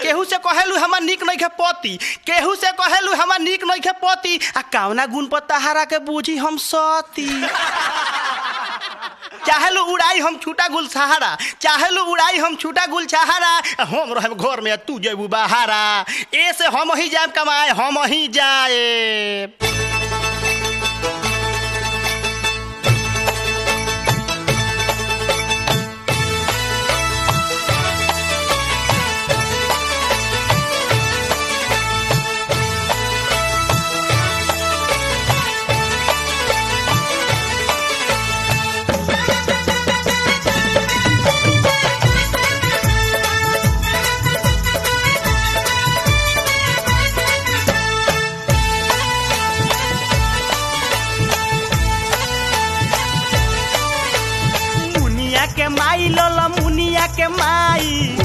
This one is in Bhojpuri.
केहू से कहेलू हमार निक नहीं खे पति, केहू से कहेलू हमार निक नहीं खे पति, आ कौना गुण पर तहारा के बूझी हम सती। चाहेलू उड़ाई हम छूटा गुल सहारा, चाहेलू उड़ाई हम छूटा गुल सहारा, हम रहे घर में तू जेबू बहारा। ऐसे हम ही जाए कमाए, हम ही जाए। मुनिया के माई लोला मुनिया के माई,